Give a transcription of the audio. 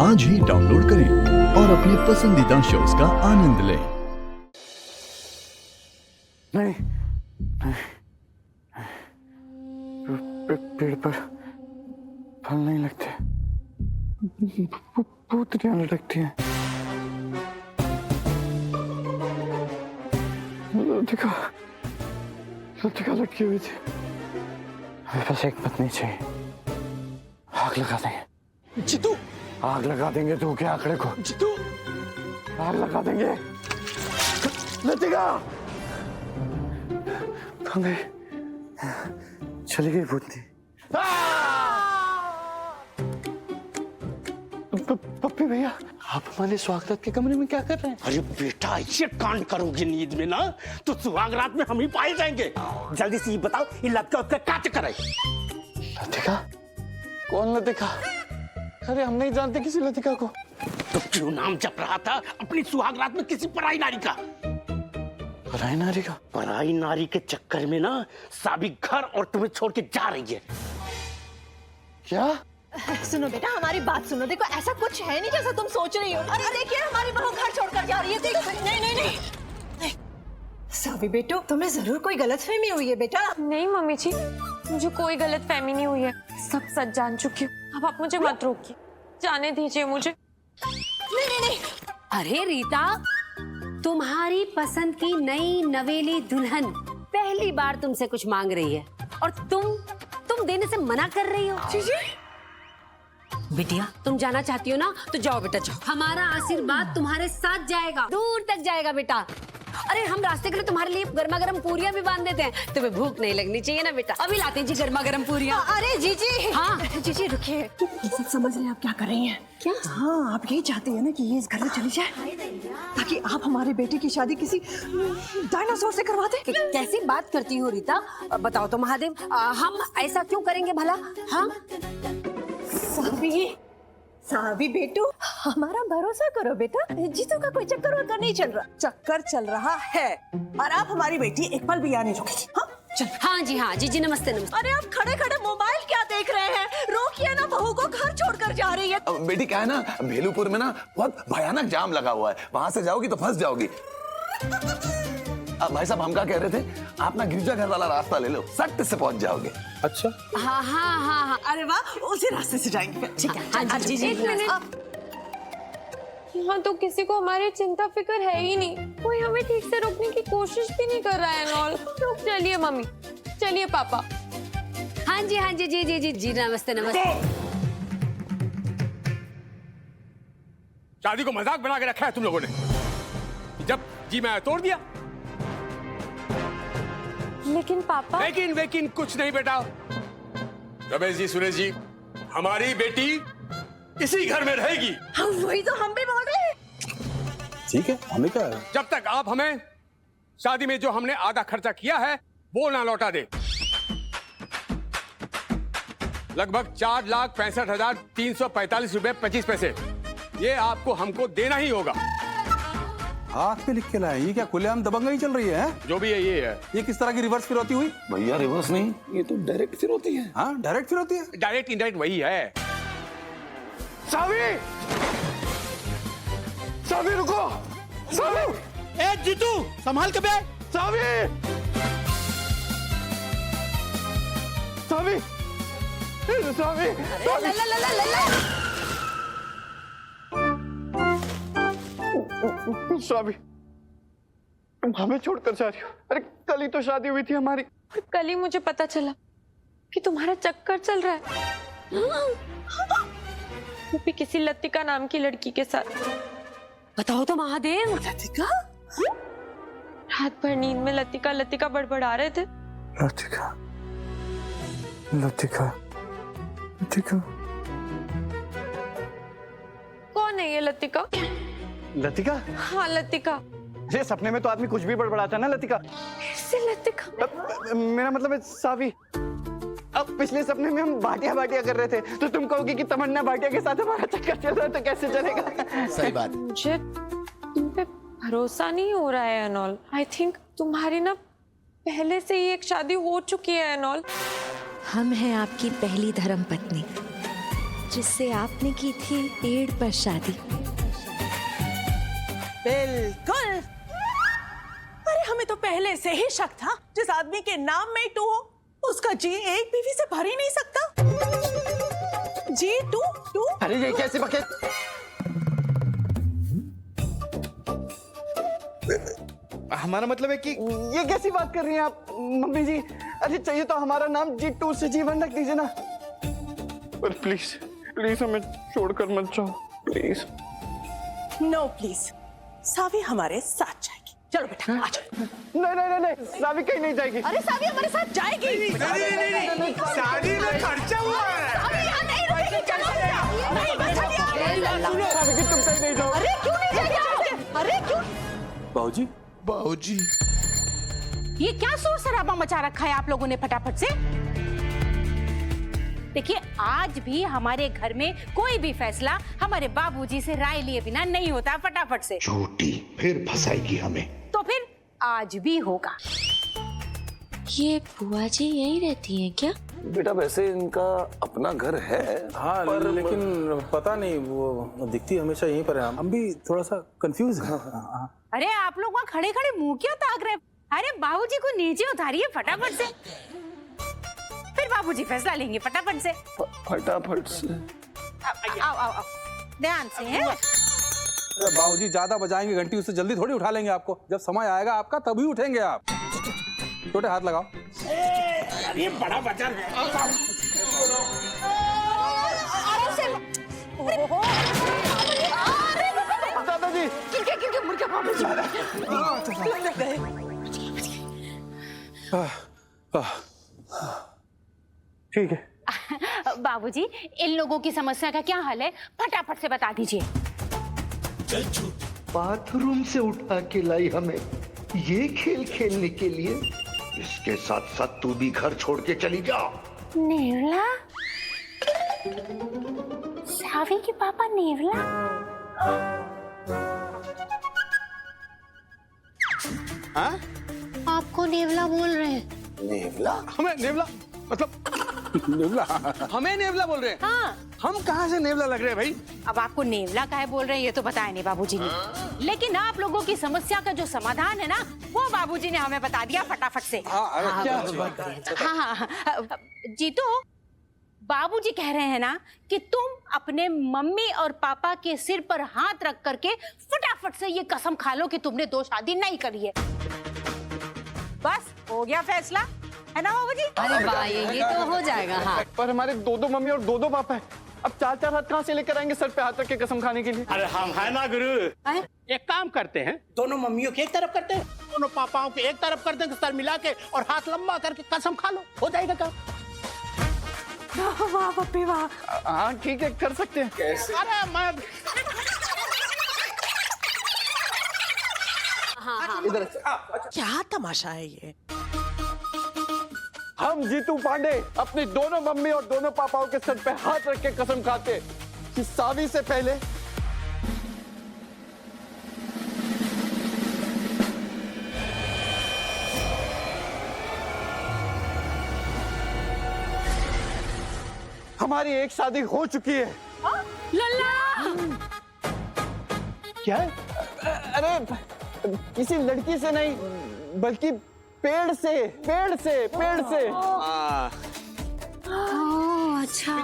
आज ही डाउनलोड करें और अपने पसंदीदा शोज का आनंद लें। नहीं, पेड़ पर फल नहीं लगते, पूतनियां लटकती हैं। लतिका लटकी हुई थी। मेरे पास एक पत्नी चाहिए। आग लगा देंगे जीतू, आग लगा देंगे तू के आंकड़े को। जीतू, आग लगा देंगे। लतिका कहाँ गई? चली गई भूतनी। पप्पी भैया, आप हमारे स्वागत के कमरे में क्या कर रहे हैं? अरे बेटा, ऐसे कांड करोगे नींद में ना तो सुहाग रात में हम ही पाए जाएंगे। जल्दी से ये बताओ, ये लड़का उसका क्या चक्कर है? लतिका? कौन लतिका? अरे हम नहीं जानते किसी लतिका को। तो क्यों नाम जप रहा था अपनी सुहाग रात में किसी पराई नारी का? पराई नारी का? पराई नारी के चक्कर में ना साबिक घर और तुम्हें छोड़ के जा रही है। क्या? सुनो बेटा, हमारी बात सुनो। देखो, ऐसा कुछ है नहीं जैसा तुम सोच रही हो। अरे देखिए, हमारी बहू घर छोड़कर जा रही है। देखो, नहीं नहीं नहीं, सावी बेटो, तुम्हें जरूर कोई गलतफहमी हुई है बेटा। नहीं मम्मी जी, मुझे कोई गलत फहमी नहीं हुई है। सब सच जान चुकी हूँ। अब आप मुझे मत रोकिए, जाने दीजिए मुझे। नहीं नहीं नहीं। अरे रीता, तुम्हारी पसंद की नई नवेली दुल्हन पहली बार तुमसे कुछ मांग रही है और तुम देने से मना कर रही हो। जीजी, बिटिया, तुम जाना चाहती हो ना तो जाओ बेटा, जाओ। हमारा आशीर्वाद तुम्हारे साथ जाएगा, दूर तक जाएगा बेटा। अरे हम रास्ते के लिए तुम्हारे लिए गर्मा गर्म पूरियां भी बांध देते हैं। तुम्हें भूख नहीं लगनी चाहिए ना बेटा? अभी लाते हैं जी गर्मा गर्म पूरियां। अरे जीजी, हाँ जीजी रुकिए। ये सब समझ रहे हैं आप क्या कर रही हैं? क्या? हाँ, आप यही चाहती है ना कि ये इस घर से चली जाए ताकि आप हमारे बेटे की शादी किसी डायनासोर से करवा दें। कैसी बात करती हो रीता? बताओ तो महादेव, हम ऐसा क्यों करेंगे भला? हाँ सावी बेटू, हमारा भरोसा करो बेटा। जीतू का कोई चक्कर वक्कर नहीं चल रहा। चक्कर चल रहा है और आप हमारी बेटी एक पल भी आने रुकेगी। हाँ चल। हाँ जी, हाँ जी, नमस्ते नमस्ते। अरे आप खड़े खड़े मोबाइल क्या देख रहे हैं? रोकिए ना, बहू को घर छोड़कर जा रही है। बेटी क्या है ना, भेलूपुर में ना बहुत भयानक जाम लगा हुआ है, वहां से जाओगी तो फंस जाओगी। भाई साहब, हम क्या कह रहे थे, आप ना गिरजाघर वाला रास्ता ले लो, सट से पहुंच जाओगे। अच्छा, हाँ हाँ हाँ हाँ, अरे वाह, उसी रास्ते से जाएंगे। ठीक है। हाँ जी जी, एक मिनट, यहाँ तो किसी को हमारी चिंता फिक्र है ही नहीं। कोई हमें ठीक से रोकने की कोशिश भी नहीं कर रहा है नॉल। तो चलिए मम्मी, चलिए पापा। हाँ जी हाँ जी, जी जी जी जी, नमस्ते नमस्ते। शादी को मजाक बना के रखा है तुम लोगों ने। जब जी मैं तोड़ दिया। लेकिन पापा। लेकिन कुछ नहीं बेटा। रमेश जी, सुरेश जी, हमारी बेटी इसी घर में रहेगी। हाँ, वही तो हम भी बोल रहे हैं। ठीक है, हमें क्या है? जब तक आप हमें शादी में जो हमने आधा खर्चा किया है वो ना लौटा दे। लगभग 4,65,345 रुपए 25 पैसे ये आपको हमको देना ही होगा। हाथ पे लिख के लाए, ये क्या खुलेआम दबंगई चल रही है? जो भी है ये है। ये किस तरह की रिवर्स फिरौती हुई? भैया रिवर्स नहीं, ये तो डायरेक्ट फिरौती है। हाँ, डायरेक्ट फिरौती है। डायरेक्ट इनडायरेक्ट वही है। सावी, सावी रुको, सावी। ए जीतू, संभाल के बे। सावी, सावी, सावी, सावी, तुम हमें छोड़कर जा रही हो? अरे कल ही तो शादी हुई थी हमारी। कल ही मुझे पता चला कि तुम्हारा चक्कर चल रहा है, वो भी किसी लतिका नाम की लड़की के साथ। बताओ तो महादेव। लतिका? रात भर नींद में लतिका लतिका बड़बड़ा रहे थे। लतिका, लतिका, लतिका। कौन है ये लतिका? लतिका? हाँ लतिका। ये सपने में तो आदमी कुछ भी बड़बड़ाता है ना लतिका। कैसे लतिका? मेरा मतलब है सावी, अब पिछले सपने में हम बाटिया कर रहे थे तो तुम कहोगी कि तमन्ना भाटिया के साथ हमारा चक्कर चल रहा है, तो कैसे चलेगा? सही बात। मुझे तुम पे भरोसा नहीं हो रहा है अनॉल। आई थिंक तुम्हारी ना पहले से ही एक शादी हो चुकी है अनॉल। हम हैं आपकी पहली धर्म पत्नी, जिससे आपने की थी पेड़ पर शादी। बिल्कुल। अरे हमें तो पहले से ही शक था, जिस आदमी के नाम में टू हो उसका जी एक बीवी से भर ही नहीं सकता। जी टू। अरे ये कैसी बकेट? हमारा मतलब है कि ये कैसी बात कर रही हैं आप मम्मी जी? अरे चाहिए तो हमारा नाम G2 से जीवन रख दीजिए ना। पर प्लीज प्लीज हमें छोड़कर मत जाओ प्लीज। नो प्लीज, सावी हमारे साथ जाएगी। चलो बेटा आ जाओ। नहीं सावी कहीं नहीं जाएगी। अरे सावी हमारे साथ जाएगी। नहीं शादी में खर्चा हुआ है। अरे यहाँ नहीं रुकेगी, चलो बेटा। नहीं बचा लिया। सावी कि तुम कहीं नहीं जाओ। अरे क्यों नहीं जाएगी? अरे क्यों? बाबूजी बाबूजी ये क्या शोर शराबा मचा रखा है आप लोगों ने फटाफट से? देखिए आज भी हमारे घर में कोई भी फैसला हमारे बाबूजी से राय लिए बिना नहीं होता फटाफट से। झूठी फिर फंसाएगी हमें। तो फिर आज भी होगा। ये बुआ जी यहीं रहती हैं क्या? बेटा वैसे इनका अपना घर है। हाँ लेकिन पता नहीं, वो दिखती हमेशा यहीं पर है। हम भी थोड़ा सा कंफ्यूज हैं। अरे आप लोग वहाँ खड़े खड़े मुंह क्यों ताक रहे? अरे बाबूजी को नीचे उतारिए फटाफट से, फिर बाबूजी फैसला लेंगे फटाफट से। फटाफट से। आओ ध्यान से है। बाबूजी ज्यादा बजाएंगे घंटी, उससे जल्दी थोड़ी उठा लेंगे आपको। जब समय आएगा आपका तभी उठेंगे आप। छोटे हाथ लगाओ। अरे बड़ा वजन है। दादाजी मुर्गा बाबूजी। ठीक है। बाबूजी इन लोगों की समस्या का क्या हल है फटाफट से बता दीजिए। बाथरूम से उठा के लाई हमें ये खेल खेलने के लिए। इसके साथ साथ तू भी घर छोड़ के चली जा। नेवला? सावी के पापा नेवला? हाँ? आपको नेवला बोल रहे हैं? नेवला? हमें नेवला मतलब नेवला? हमें नेवला बोल रहे हैं? हाँ। हम कहाँ से नेवला लग रहे हैं भाई? अब आपको नेवला काहे बोल रहे हैं ये तो बताया नहीं बाबूजी ने, लेकिन आप लोगों की समस्या का जो समाधान है ना वो बाबूजी ने हमें बता दिया फटाफट से। हाँ, जीतू बाबूजी कह रहे हैं ना कि तुम अपने मम्मी और पापा के सिर पर हाथ रख करके फटाफट से ये कसम खा लो कि तुमने 2 शादी नहीं करी है। बस हो गया फैसला, है ना बाबूजी? अरे वाह, ये तो हो जाएगा। हाँ पर हमारे 2 मम्मी और 2 पापा है। अब 4 हाथ कहाँ से लेकर आएंगे सर पे हाथ रख के कसम खाने के लिए? अरे हम है ना गुरु। एक काम करते हैं, दोनों मम्मियों के एक तरफ करते हैं, दोनों पापाओं के एक तरफ करते हैं, सर मिला के और हाथ लंबा करके कसम खा लो, हो जाएगा काम। वाह पप्पी वाह। हाँ ठीक है कर सकते हैं। कैसे? अरे मैं इधर क्या तमाशा है ये? हम जीतू पांडे अपनी 2 मम्मी और 2 पापाओं के सर पे हाथ रख के कसम खाते कि सावी से पहले हमारी एक शादी हो चुकी है। लल्ला क्या है? अरे किसी लड़की से नहीं बल्कि पेड़ से। ओह अच्छा।